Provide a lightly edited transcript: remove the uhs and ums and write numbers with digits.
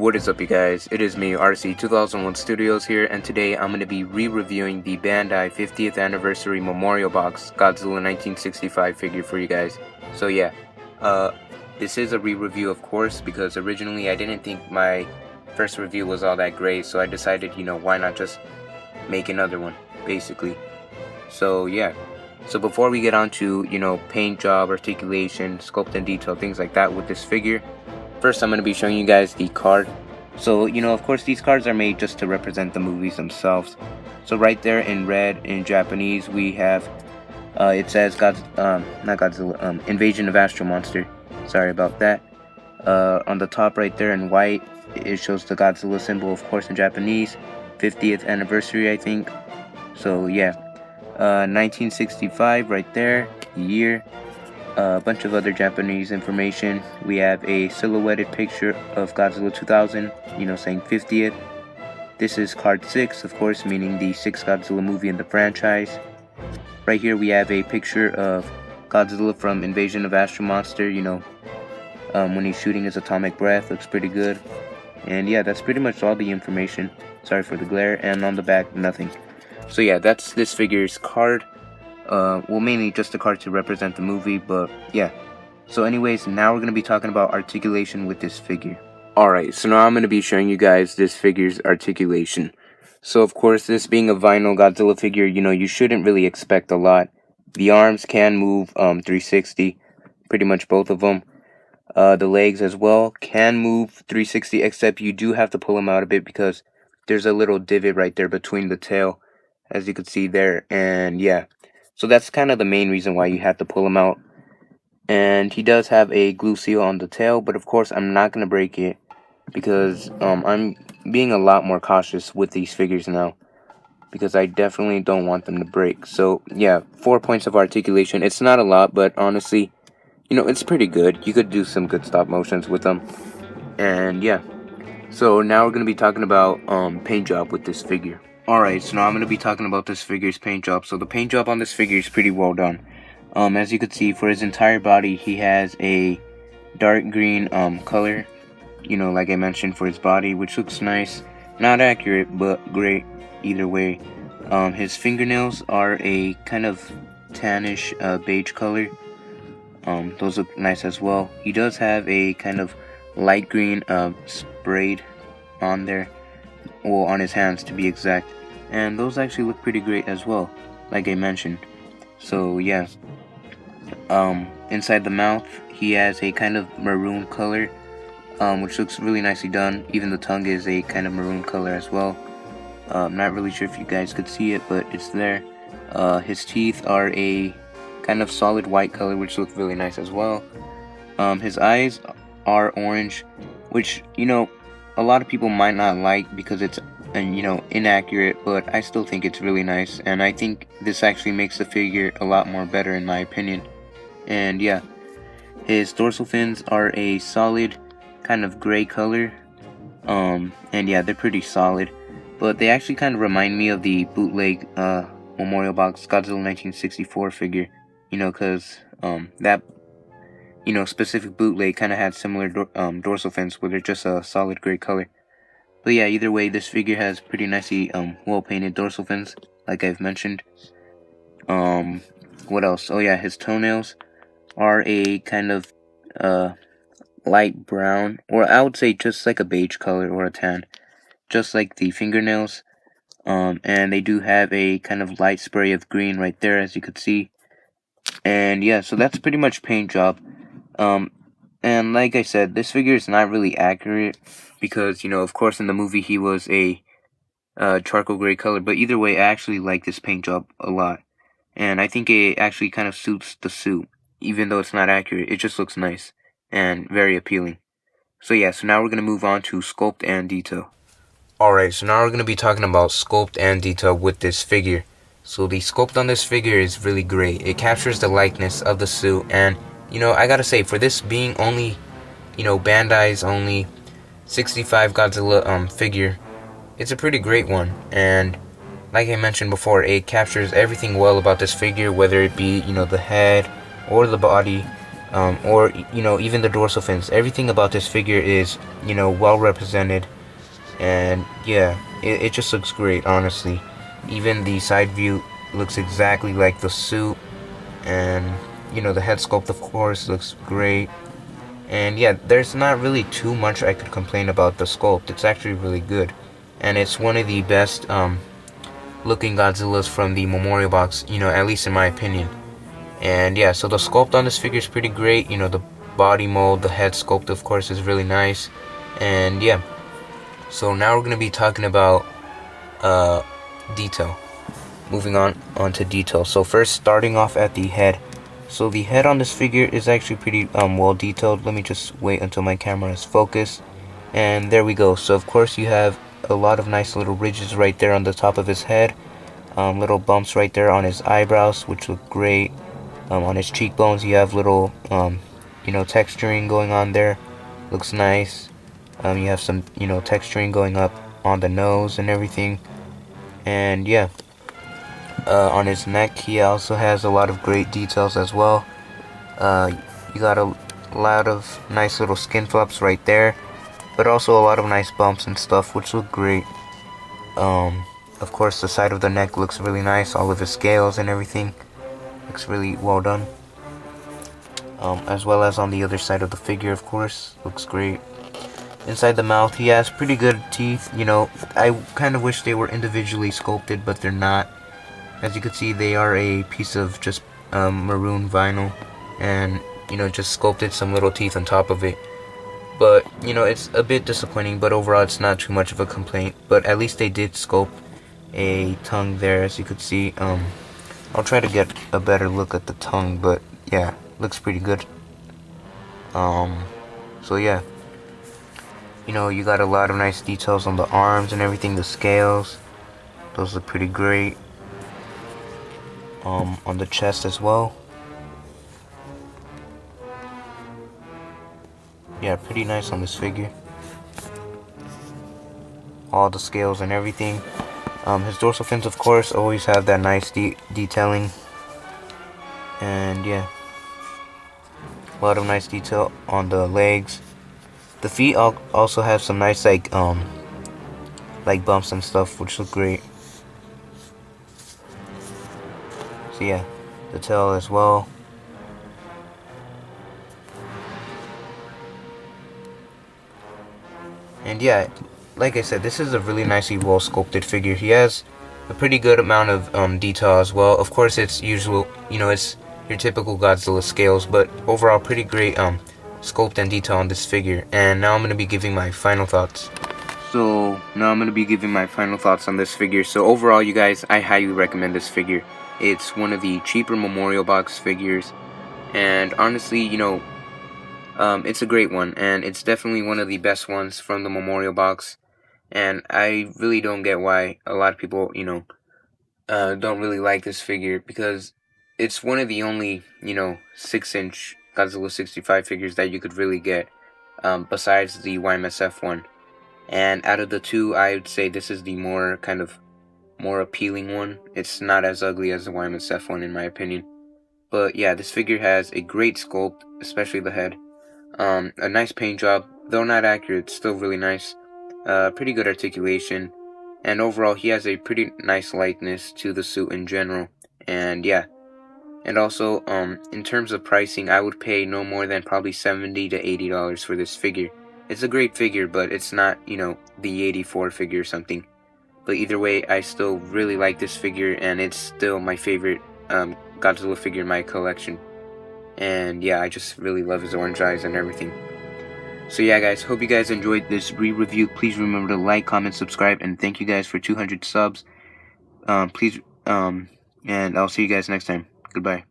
What is up, you guys? It is me, RC 2001 Studios here, and today I'm going to be re-reviewing the Bandai 50th Anniversary Memorial Box Godzilla 1965 figure for you guys. So yeah, this is a re-review, of course, because originally I didn't think my first review was all that great, so I decided, why not just make another one, basically. So yeah, so before we get on to, paint job, articulation, sculpt and detail, things like that with this figure, first I'm going to be showing you guys the card. So, of course these cards are made just to represent the movies themselves. So right there in red, in Japanese, we have, it says Invasion of Astro Monster. Sorry about that. On the top right there in white, it shows the Godzilla symbol, of course, in Japanese. 50th anniversary, I think. So yeah, 1965 right there, year. A bunch of other Japanese information. We have a silhouetted picture of Godzilla 2000, saying 50th. This is card 6, of course, meaning the 6th Godzilla movie in the franchise. Right here we have a picture of Godzilla from Invasion of Astro Monster, when he's shooting his atomic breath. Looks pretty good. And yeah, that's pretty much all the information. Sorry for the glare. And on the back, nothing. So yeah, that's this figure's card. Well, mainly just a card to represent the movie, but yeah. So anyways, now we're going to be talking about articulation with this figure. Alright, so now I'm going to be showing you guys this figure's articulation. So of course, this being a vinyl Godzilla figure, you shouldn't really expect a lot. The arms can move 360, pretty much both of them. The legs as well can move 360, except you do have to pull them out a bit because there's a little divot right there between the tail, as you can see there, and yeah. So that's kind of the main reason why you have to pull him out. And he does have a glue seal on the tail, but of course I'm not going to break it because I'm being a lot more cautious with these figures now, because I definitely don't want them to break. So yeah, 4 points of articulation. It's not a lot, but honestly, it's pretty good. You could do some good stop motions with them. And yeah, so now we're going to be talking about paint job with this figure. Alright, so now I'm going to be talking about this figure's paint job. So the paint job on this figure is pretty well done. As you can see, for his entire body, he has a dark green color, like I mentioned, for his body, which looks nice. Not accurate, but great either way. His fingernails are a kind of tannish beige color. Those look nice as well. He does have a kind of light green sprayed on there. Well, on his hands to be exact, and those actually look pretty great as well, like I mentioned. So yeah, inside the mouth he has a kind of maroon color, which looks really nicely done. Even the tongue is a kind of maroon color as well. Not really sure if you guys could see it, but it's there. His teeth are a kind of solid white color, which looks really nice as well. His eyes are orange, which a lot of people might not like because it's inaccurate, but I still think it's really nice, and I think this actually makes the figure a lot more better in my opinion. And yeah, his dorsal fins are a solid kind of gray color, and yeah, they're pretty solid, but they actually kind of remind me of the bootleg Memorial Box Godzilla 1964 figure, because that specific bootleg kind of had similar dorsal fins where they're just a solid gray color. But yeah, either way, this figure has pretty nicely well painted dorsal fins, like I've mentioned. What else? Oh yeah, his toenails are a kind of light brown, or I would say just like a beige color or a tan, just like the fingernails. And they do have a kind of light spray of green right there, as you could see. And yeah, so that's pretty much paint job. And like I said, this figure is not really accurate because, of course in the movie he was a charcoal gray color, but either way, I actually like this paint job a lot. And I think it actually kind of suits the suit, even though it's not accurate. It just looks nice and very appealing. So yeah, so now we're going to move on to sculpt and detail. Alright, so now we're going to be talking about sculpt and detail with this figure. So the sculpt on this figure is really great. It captures the likeness of the suit, and I gotta say, for this being only, Bandai's only 65 Godzilla figure, it's a pretty great one. And like I mentioned before, it captures everything well about this figure, whether it be, the head or the body, or even the dorsal fins. Everything about this figure is well represented, and yeah, it just looks great, honestly. Even the side view looks exactly like the suit, and the head sculpt, of course, looks great. And yeah, there's not really too much I could complain about the sculpt. It's actually really good, and it's one of the best looking Godzillas from the Memorial Box, at least in my opinion. And yeah, so the sculpt on this figure is pretty great. The body mold, the head sculpt, of course, is really nice. And yeah, so now we're going to be talking about detail. Moving on to detail. So first, starting off at the head. So the head on this figure is actually pretty well detailed. Let me just wait until my camera is focused. And there we go. So of course you have a lot of nice little ridges right there on the top of his head. Little bumps right there on his eyebrows, which look great. On his cheekbones you have little texturing going on there. Looks nice. You have some texturing going up on the nose and everything. And yeah, on his neck he also has a lot of great details as well. You got a lot of nice little skin flaps right there, but also a lot of nice bumps and stuff, which look great. Of course, the side of the neck looks really nice. All of his scales and everything looks really well done. As well as on the other side of the figure, of course, looks great. Inside the mouth, he has pretty good teeth. I kind of wish they were individually sculpted, but they're not. As you can see, they are a piece of just maroon vinyl, and just sculpted some little teeth on top of it. But it's a bit disappointing, but overall it's not too much of a complaint. But at least they did sculpt a tongue there, as you could see. I'll try to get a better look at the tongue, but yeah, looks pretty good. So yeah, you got a lot of nice details on the arms and everything. The scales, those look pretty great. On the chest as well. Yeah, pretty nice on this figure. All the scales and everything. His dorsal fins, of course, always have that nice detailing. And yeah, a lot of nice detail on the legs. The feet also have some nice like bumps and stuff, which look great. So yeah, the tail as well. And yeah, like I said, this is a really nicely well sculpted figure. He has a pretty good amount of detail as well. Of course, it's usual, it's your typical Godzilla scales, but overall pretty great sculpt and detail on this figure. And now I'm going to be giving my final thoughts. So now I'm going to be giving my final thoughts on this figure. So overall, you guys, I highly recommend this figure. It's one of the cheaper Memorial Box figures, and honestly, it's a great one, and it's definitely one of the best ones from the Memorial Box. And I really don't get why a lot of people, don't really like this figure, because it's one of the only, 6-inch Godzilla 65 figures that you could really get, besides the YMSF one. And out of the two, I would say this is the more appealing one. It's not as ugly as the YMSF one, in my opinion. But yeah, this figure has a great sculpt, especially the head. A nice paint job, though not accurate, still really nice. Pretty good articulation, and overall he has a pretty nice likeness to the suit in general. And yeah, and also in terms of pricing, I would pay no more than probably $70 to $80 for this figure. It's a great figure, but it's not the 84 figure or something. But either way, I still really like this figure, and it's still my favorite Godzilla figure in my collection. And yeah, I just really love his orange eyes and everything. So yeah, guys, hope you guys enjoyed this re-review. Please remember to like, comment, subscribe, and thank you guys for 200 subs. And I'll see you guys next time. Goodbye.